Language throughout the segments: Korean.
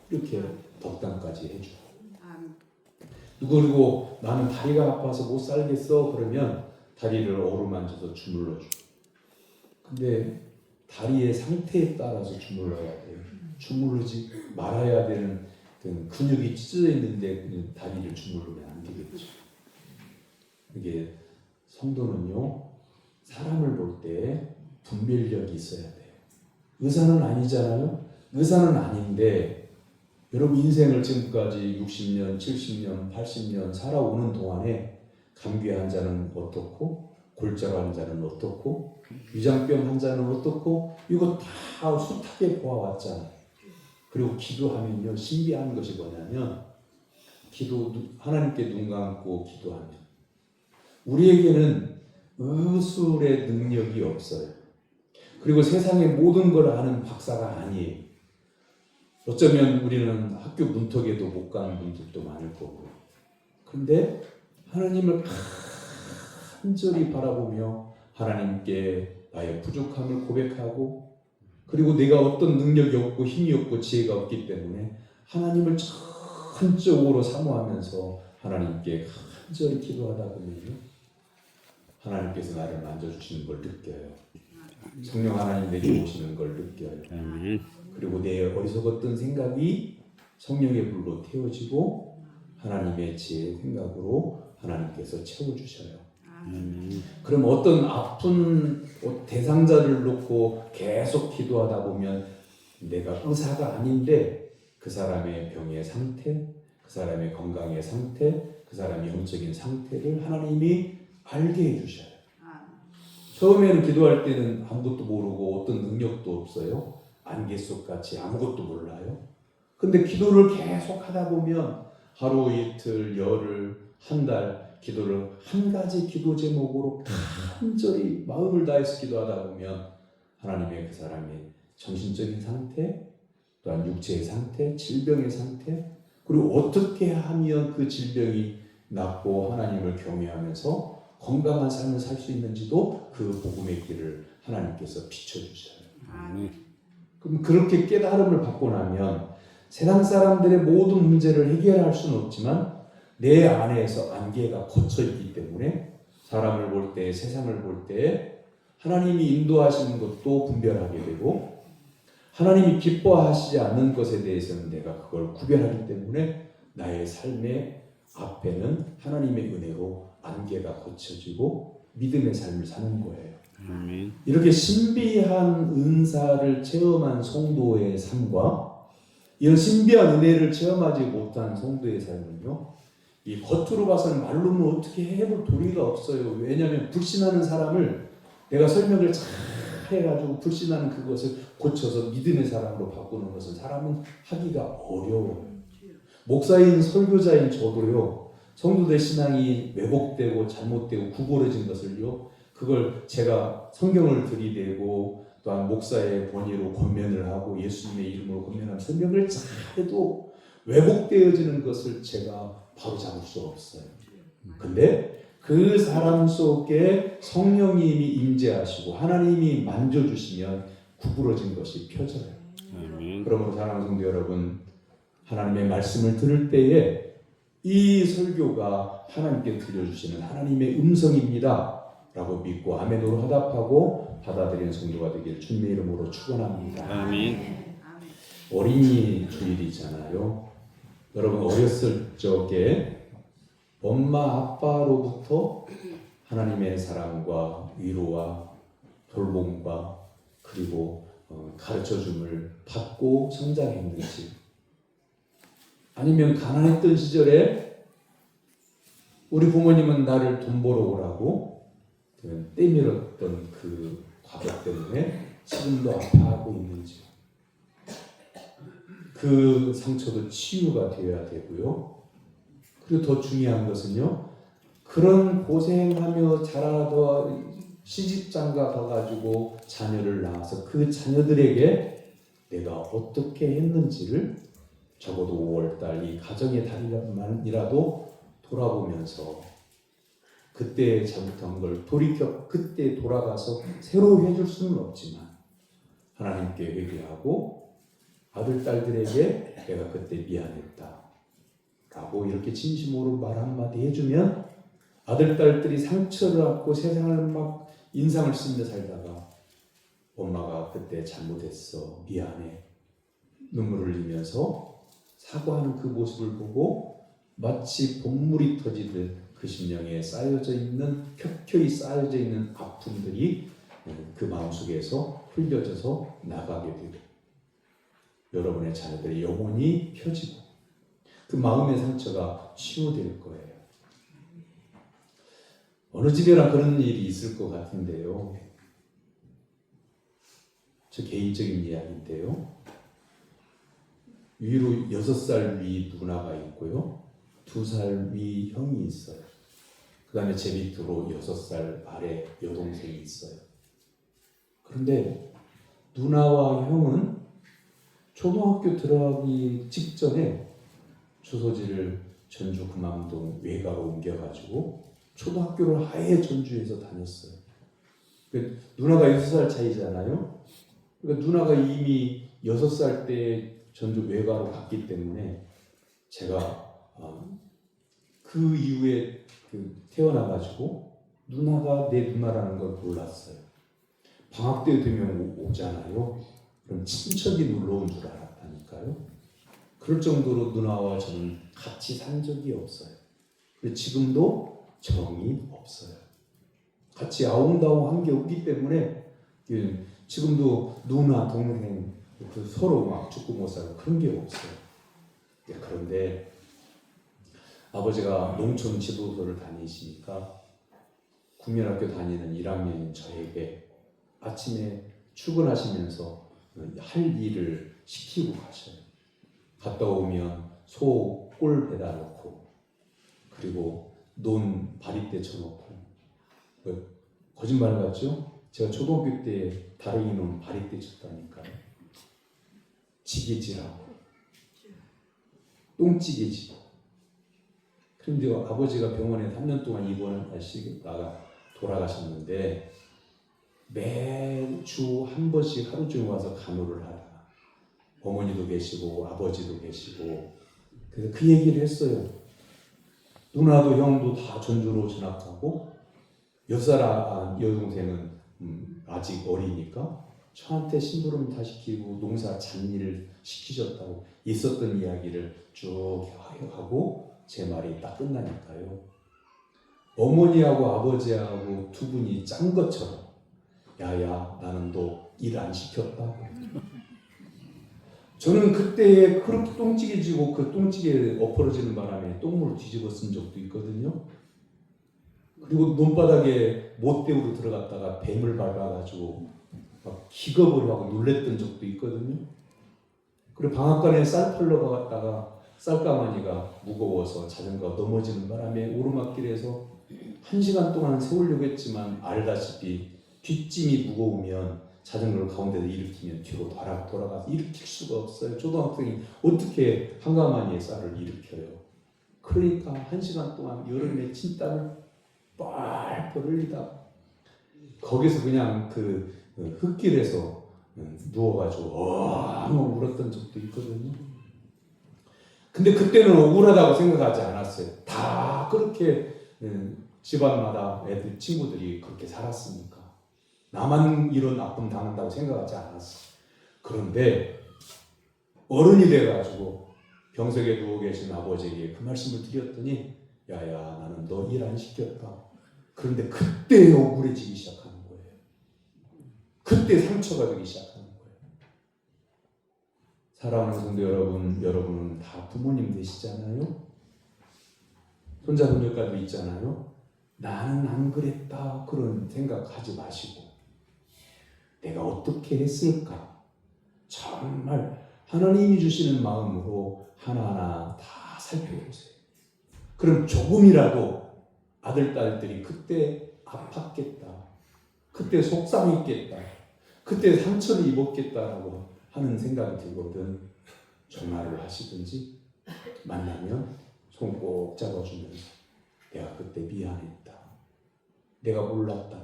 이렇게 덕담까지 해줘. 그리고 나는 다리가 아파서 못 살겠어 그러면 다리를 어루만져서 주물러줘. 근데 다리의 상태에 따라서 주물러야 돼요. 주물르지 말아야 되는 근육이 찢어져 있는데 다리를 주물르면 안 되겠죠. 이게 성도는요, 사람을 볼 때 분별력이 있어야 돼요. 의사는 아니잖아요. 의사는 아닌데 여러분 인생을 지금까지 60년, 70년, 80년 살아오는 동안에 감기 환자는 어떻고, 골절 환자는 어떻고, 위장병 환자는 어떻고, 이거 다 숱하게 보아왔잖아요. 그리고 기도하면요, 신비한 것이 뭐냐면 하나님께 눈 감고 기도하면 우리에게는 의술의 능력이 없어요. 그리고 세상의 모든 걸 아는 박사가 아니에요. 어쩌면 우리는 학교 문턱에도 못 가는 분들도 많을 거고. 그런데 하나님을 간절히 바라보며 하나님께 나의 부족함을 고백하고, 그리고 내가 어떤 능력이 없고 힘이 없고 지혜가 없기 때문에 하나님을 전적으로 사모하면서 하나님께 간절히 기도하다 보면요, 하나님께서 나를 만져주시는 걸 느껴요. 성령 하나님 내게 오시는 걸 느껴요. 그리고 내 어리석었던 생각이 성령의 불로 태워지고 하나님의 지혜의 생각으로 하나님께서 채워주셔요. 그럼 어떤 아픈 대상자를 놓고 계속 기도하다 보면 내가 의사가 아닌데 그 사람의 병의 상태, 그 사람의 건강의 상태, 그 사람의 영적인 상태를 하나님이 알게 해주셔요. 처음에는 기도할 때는 아무것도 모르고 어떤 능력도 없어요. 안개 속같이 아무것도 몰라요. 근데 기도를 계속 하다 보면 하루, 이틀, 열흘, 한 달 기도를 한 가지 기도 제목으로 간절히 마음을 다해서 기도하다 보면 하나님의 그 사람의 정신적인 상태, 또한 육체의 상태, 질병의 상태, 그리고 어떻게 하면 그 질병이 낫고 하나님을 경외하면서 건강한 삶을 살 수 있는지도 그 복음의 길을 하나님께서 비춰주셔요. 그럼 그렇게 깨달음을 받고 나면 세상 사람들의 모든 문제를 해결할 수는 없지만 내 안에서 안개가 걷혀있기 때문에 사람을 볼 때, 세상을 볼 때 하나님이 인도하시는 것도 분별하게 되고 하나님이 기뻐하시지 않는 것에 대해서는 내가 그걸 구별하기 때문에 나의 삶의 앞에는 하나님의 은혜로 안개가 걷혀지고 믿음의 삶을 사는 거예요. 이렇게 신비한 은사를 체험한 성도의 삶과 이런 신비한 은혜를 체험하지 못한 성도의 삶은요, 이 겉으로 봐서는 말로는 어떻게 해볼 도리가 없어요. 왜냐하면 불신하는 사람을 내가 설명을 잘 해가지고 불신하는 그것을 고쳐서 믿음의 사람으로 바꾸는 것은 사람은 하기가 어려워요. 목사인 설교자인 저도요, 성도들 신앙이 왜곡되고 잘못되고 구부러진 것을요, 그걸 제가 성경을 들이대고 또한 목사의 권위로 권면을 하고 예수님의 이름으로 권면하면 설명을 잘해도 왜곡되어지는 것을 제가 바로 잡을 수 없어요. 근데 그 사람 속에 성령님이 임재하시고 하나님이 만져주시면 구부러진 것이 펴져요. 그러므로 사랑하는 성도 여러분, 하나님의 말씀을 들을 때에 이 설교가 하나님께 들려주시는 하나님의 음성입니다 라고 믿고 아멘으로 화답하고 받아들이는 성도가 되길 주님의 이름으로 축원합니다. 아멘. 어린이 주일이잖아요. 여러분 어렸을 적에 엄마 아빠로부터 하나님의 사랑과 위로와 돌봄과 그리고 가르쳐줌을 받고 성장했는지, 아니면 가난했던 시절에 우리 부모님은 나를 돈 벌어 오라고 떼밀었던 그 과거 때문에 지금도 아파하고 있는지, 그 상처도 치유가 되어야 되고요. 그리고 더 중요한 것은요, 그런 고생하며 자라던 시집장가 가가지고 자녀를 낳아서 그 자녀들에게 내가 어떻게 했는지를 적어도 5월달 이 가정의 달이라도 돌아보면서 그때 잘못한 걸 돌이켜 그때 돌아가서 새로 해줄 수는 없지만 하나님께 회개하고 아들, 딸들에게 내가 그때 미안했다 라고 이렇게 진심으로 말 한마디 해주면 아들, 딸들이 상처를 받고 세상을 막 인상을 쓰며 살다가 엄마가 그때 잘못했어, 미안해, 눈물을 흘리면서 사과하는 그 모습을 보고 마치 봇물이 터지듯 그 심령에 쌓여져 있는, 켜켜이 쌓여져 있는 아픔들이 그 마음속에서 흘려져서 나가게 되고 여러분의 자녀들의 영혼이 펴지고 그 마음의 상처가 치유될 거예요. 어느 집에나 그런 일이 있을 것 같은데요. 저 개인적인 이야기인데요. 위로 6살 위 누나가 있고요. 2살 위 형이 있어요. 그 다음에 제 밑으로 6살 아래 여동생이 있어요. 그런데 누나와 형은 초등학교 들어가기 직전에 주소지를 전주 금암동 외가로 옮겨가지고 초등학교를 아예 전주에서 다녔어요. 누나가 6살 차이잖아요. 그러니까 누나가 이미 6살 때 전주 외가로 갔기 때문에 제가 그 이후에 태어나가지고 누나가 내 누나라는 걸 몰랐어요. 방학 때 되면 오잖아요. 그럼 친척이 놀러 온 줄 알았다니까요. 그럴 정도로 누나와 저는 같이 산 적이 없어요. 지금도 정이 없어요. 같이 아웅다웅한 게 없기 때문에 지금도 누나, 동생 서로 막 죽고 못 살고 그런 게 없어요. 그런데 아버지가 농촌 지도소를 다니시니까 국민학교 다니는 1학년인 저에게 아침에 출근하시면서 할 일을 시키고 가셔요. 갔다 오면 소 꼴 배다 놓고 그리고 논 바리대 쳐놓고 거짓말 같죠? 제가 초등학교 때 다랭이 논 바리대 쳤다니까요. 지게질하고 똥찌개질. 그런데 아버지가 병원에 3년 동안 입원하시다가 돌아가셨는데 매주 한 번씩 하루 종일 와서 간호를 하다가 어머니도 계시고 아버지도 계시고 그래서 그 얘기를 했어요. 누나도 형도 다 전주로 전학하고 여동생은 아직 어리니까 저한테 심부름 다 시키고 농사 잡일을 시키셨다고 있었던 이야기를 쭉 하고 제 말이 딱 끝나니까요. 어머니하고 아버지하고 두 분이 짠 것처럼 야야 나는 너 일 안 시켰다. 저는 그때 그렇게 똥찌개 지고 그 똥찌개 엎어지는 바람에 똥물을 뒤집어 쓴 적도 있거든요. 그리고 논바닥에 못대우로 들어갔다가 뱀을 밟아가지고 막 기겁을 하고 놀랬던 적도 있거든요. 그리고 방앗간에 쌀 털러 갔다가 쌀가마니가 무거워서 자전거가 넘어지는 바람에 오르막길에서 1시간 동안 세우려고 했지만 알다시피 뒷짐이 무거우면 자전거를 가운데서 일으키면 뒤로 돌아가서 일으킬 수가 없어요. 초등학생이 어떻게 한가마니에 쌀을 일으켜요. 그러니까 1시간 동안 여름에 진땀을 뻘뻘 흘리다 거기서 그냥 그 흙길에서 누워가지고 엉엉 울었던 적도 있거든요. 근데 그때는 억울하다고 생각하지 않았어요. 다 그렇게 집안마다 애들 친구들이 그렇게 살았으니까 나만 이런 아픔 당한다고 생각하지 않았어요. 그런데 어른이 돼가지고 병석에 누워 계신 아버지에게 그 말씀을 드렸더니 야야 나는 너 일 안 시켰다. 그런데 그때 억울해지기 시작하는 거예요. 그때 상처가 되기 시작하는 거예요. 사랑하는 성도 여러분, 여러분은 다 부모님 되시잖아요. 손자 손녀까지 있잖아요. 나는 안 그랬다 그런 생각하지 마시고 내가 어떻게 했을까 정말 하나님이 주시는 마음으로 하나하나 다 살펴보세요. 그럼 조금이라도 아들, 딸들이 그때 아팠겠다. 그때 속상했겠다. 그때 상처를 입었겠다라고 하는 생각이 들거든. 전화를 하시든지 만나면 손 꼭 잡아주면서 내가 그때 미안했다. 내가 몰랐다.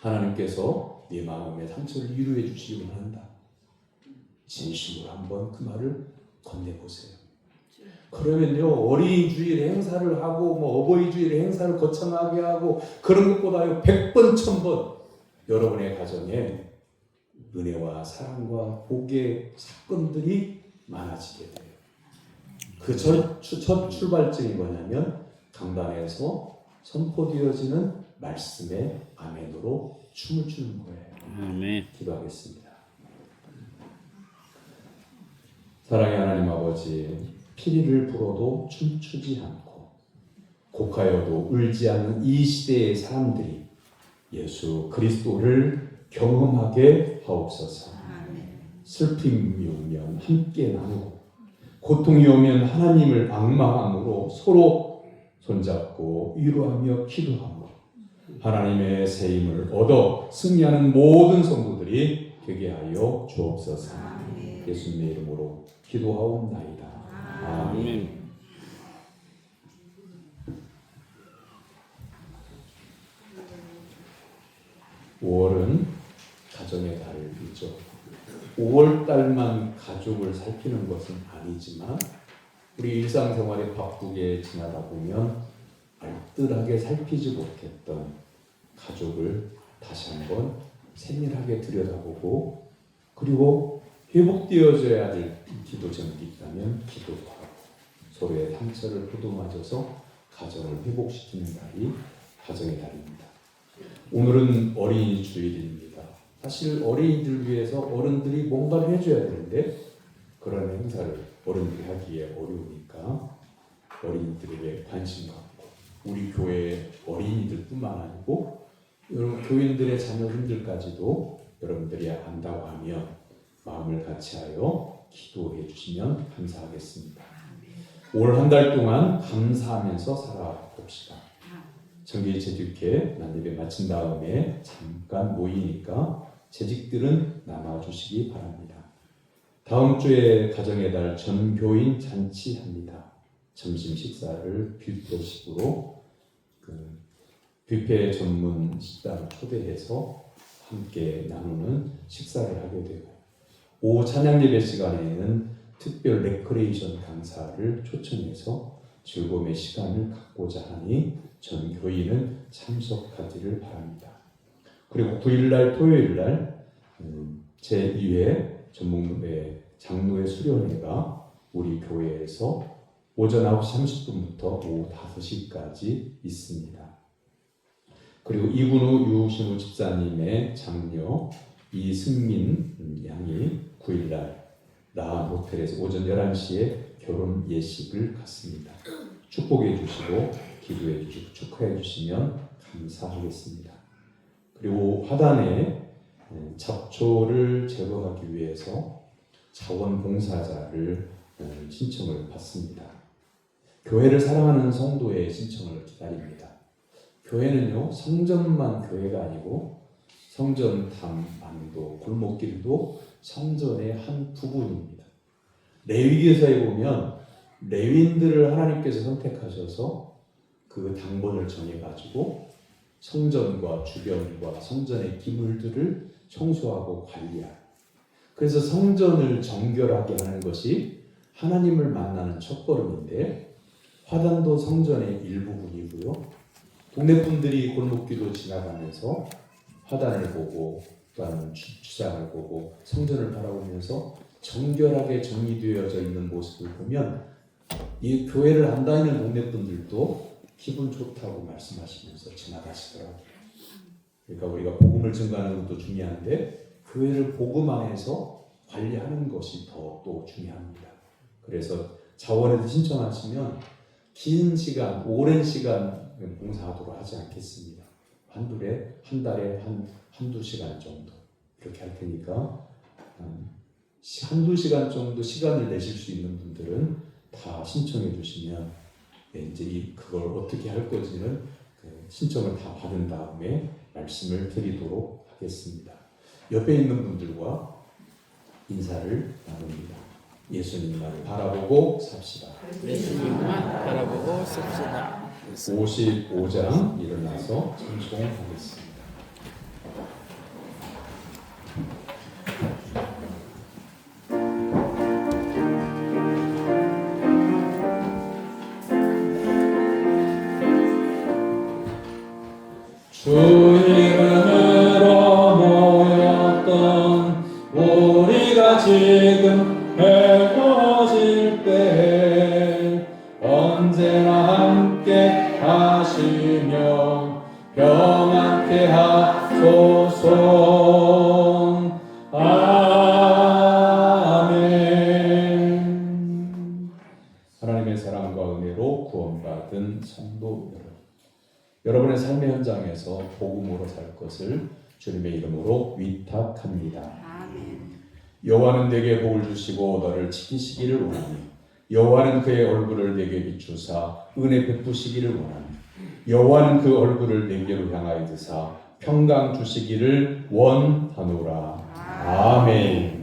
하나님께서 네 마음의 상처를 위로해 주시기 원한다. 진심으로 한번 그 말을 건네보세요. 그러면요, 어린이 주일 행사를 하고 어버이 주일 행사를 거창하게 하고 그런 것보다요 100번 1000번 여러분의 가정에 은혜와 사랑과 복의 사건들이 많아지게 돼요. 그 첫 출발점이 뭐냐면 강단에서 선포되어지는 말씀의 아멘으로 춤을 추는 거예요. 아멘. 기도하겠습니다. 사랑의 하나님 아버지, 피리를 불어도 춤추지 않고 곡하여도 울지 않는 이 시대의 사람들이 예수 그리스도를 경험하게 하옵소서. 슬픔이 오면 함께 나누고 고통이 오면 하나님을 앙망함으로 서로 손잡고 위로하며 기도하고 하나님의 새 힘을 얻어 승리하는 모든 성도들이 되게 하여 주옵소서. 예수님의 이름으로 기도하옵나이다. 아멘. 5월은 가정의 달이죠. 5월 달만 가족을 살피는 것은 아니지만 우리 일상생활에 바쁘게 지나다 보면 알뜰하게 살피지 못했던 가족을 다시 한번 세밀하게 들여다보고 그리고 회복되어져야 될 기도 제목이 있다면 기도도 하고 서로의 상처를 보듬어줘서 가정을 회복시키는 달이 가정의 달입니다. 오늘은 어린이 주일입니다. 사실 어린이들 위해서 어른들이 뭔가를 해줘야 되는데 그런 행사를 어른들이 하기에 어려우니까 어린이들에게 관심 갖고 우리 교회 어린이들뿐만 아니고 여러분 교인들의 자녀분들까지도 여러분들이 안다고 하면 마음을 같이하여 기도해 주시면 감사하겠습니다. 올 한 달 동안 감사하면서 살아봅시다. 정기 재직회 난예배 마친 다음에 잠깐 모이니까 재직들은 남아주시기 바랍니다. 다음 주에 가정의 달 전교인 잔치합니다. 점심 식사를 뷔페식으로 뷔페 전문 식당을 초대해서 함께 나누는 식사를 하게 되고 오후 찬양 예배 시간에는 특별 레크레이션 강사를 초청해서 즐거움의 시간을 갖고자 하니 전 교인은 참석하기를 바랍니다. 그리고 9일날 토요일날 제2회 전목회 장로의 수련회가 우리 교회에서 오전 9시 30분부터 오후 5시까지 있습니다. 그리고 이군우 유신우 집사님의 장녀 이승민 양이 9일날 라한 호텔에서 오전 11시에 결혼 예식을 갖습니다. 축복해 주시고 기도해 주시고 축하해 주시면 감사하겠습니다. 그리고 화단에 잡초를 제거하기 위해서 자원봉사자를 신청을 받습니다. 교회를 사랑하는 성도의 신청을 기다립니다. 교회는요 성전만 교회가 아니고 성전, 담, 안도, 골목길도 성전의 한 부분입니다. 레위기서에 보면 레위인들을 하나님께서 선택하셔서 그 당번을 정해가지고 성전과 주변과 성전의 기물들을 청소하고 관리하고 그래서 성전을 정결하게 하는 것이 하나님을 만나는 첫걸음인데 화단도 성전의 일부분이고요. 동네 분들이 골목길로 지나가면서 화단을 보고 또는 주상을 보고 성전을 바라보면서 정결하게 정리되어져 있는 모습을 보면 이 교회를 안 다니는 동네 분들도 기분 좋다고 말씀하시면서 지나가시더라고요. 그러니까 우리가 복음을 증거하는 것도 중요한데 교회를 복음 안에서 관리하는 것이 더 또 중요합니다. 그래서 자원에서 신청하시면 긴 시간, 오랜 시간 봉사하도록 하지 않겠습니다. 한 달에 한두 시간 정도 이렇게 할 테니까 한두 시간 정도 시간을 내실 수 있는 분들은 다 신청해 주시면 이제 그걸 어떻게 할 건지는 신청을 다 받은 다음에 말씀을 드리도록 하겠습니다. 옆에 있는 분들과 인사를 나눕니다. 예수님만 바라보고 삽시다. 예수님만 바라보고 삽시다. 55장 일어나서 찬송하겠습니다. 외로워질 때 언제나 함께 하시며 평안케 하소서. 아멘. 하나님의 사랑과 은혜로 구원받은 성도 여러분의 삶의 현장에서 복음으로 살 것을 주님의 이름으로 위탁합니다. 여호와는 내게 복을 주시고 너를 지키시기를 원하니 여호와는 그의 얼굴을 내게 비추사 은혜 베푸시기를 원하니 여호와는 그 얼굴을 내게로 향하여 드사 평강 주시기를 원하노라. 아멘.